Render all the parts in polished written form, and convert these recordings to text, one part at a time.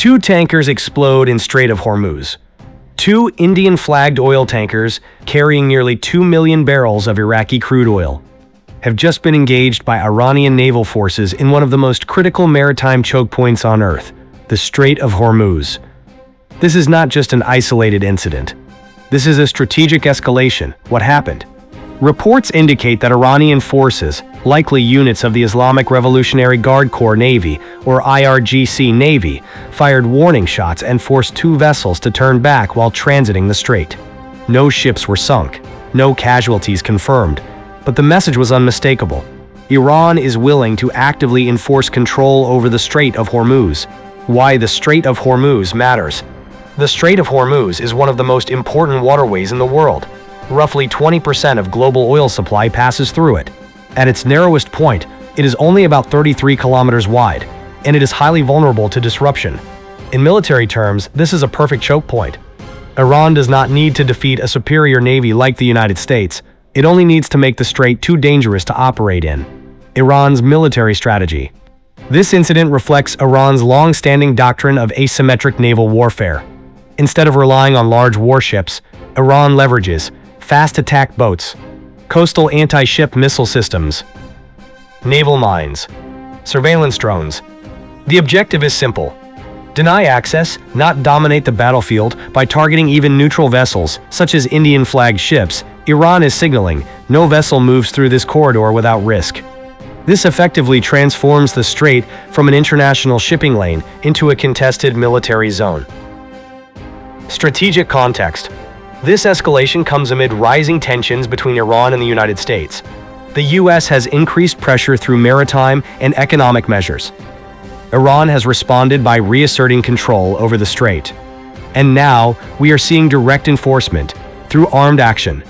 Two tankers explode in Strait of Hormuz. Two Indian-flagged oil tankers carrying nearly 2 million barrels of Iraqi crude oil have just been engaged by Iranian naval forces in one of the most critical maritime choke points on Earth, the Strait of Hormuz. This is not just an isolated incident. This is a strategic escalation. What happened? Reports indicate that Iranian forces, likely units of the Islamic Revolutionary Guard Corps Navy or IRGC Navy, fired warning shots and forced two vessels to turn back while transiting the strait. No ships were sunk, no casualties confirmed, but the message was unmistakable. Iran is willing to actively enforce control over the Strait of Hormuz. Why the Strait of Hormuz matters. The Strait of Hormuz is one of the most important waterways in the world. Roughly 20% of global oil supply passes through it. At its narrowest point, it is only about 33 kilometers wide, and it is highly vulnerable to disruption. In military terms, this is a perfect choke point. Iran does not need to defeat a superior navy like the United States. It only needs to make the strait too dangerous to operate in. Iran's military strategy. This incident reflects Iran's long-standing doctrine of asymmetric naval warfare. Instead of relying on large warships, Iran leverages fast attack boats, coastal anti-ship missile systems, naval mines, surveillance drones. The objective is simple: deny access, not dominate the battlefield. By targeting even neutral vessels, such as Indian-flagged ships, Iran is signaling no vessel moves through this corridor without risk. This effectively transforms the strait from an international shipping lane into a contested military zone. Strategic context. This escalation comes amid rising tensions between Iran and the United States. The U.S. has increased pressure through maritime and economic measures. Iran has responded by reasserting control over the strait. And now, we are seeing direct enforcement through armed action.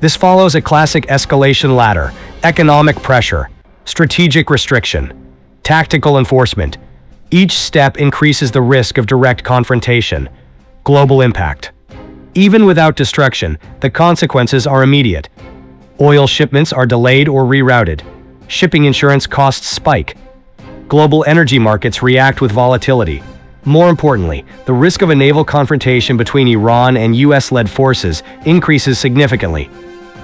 This follows a classic escalation ladder: economic pressure, strategic restriction, tactical enforcement. Each step increases the risk of direct confrontation. Global impact. Even without destruction, the consequences are immediate. Oil shipments are delayed or rerouted. Shipping insurance costs spike. Global energy markets react with volatility. More importantly, the risk of a naval confrontation between Iran and US-led forces increases significantly.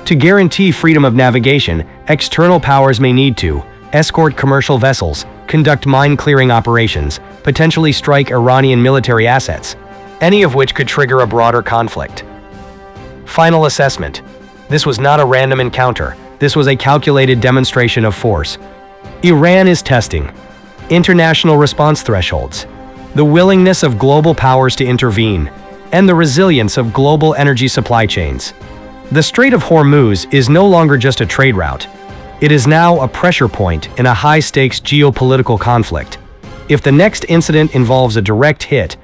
To guarantee freedom of navigation, external powers may need to escort commercial vessels, conduct mine-clearing operations, potentially strike Iranian military assets, any of which could trigger a broader conflict. Final assessment. This was not a random encounter. This was a calculated demonstration of force. Iran is testing international response thresholds, the willingness of global powers to intervene, and the resilience of global energy supply chains. The Strait of Hormuz is no longer just a trade route. It is now a pressure point in a high-stakes geopolitical conflict. If the next incident involves a direct hit,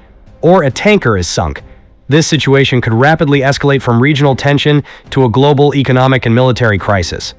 or a tanker is sunk, this situation could rapidly escalate from regional tension to a global economic and military crisis.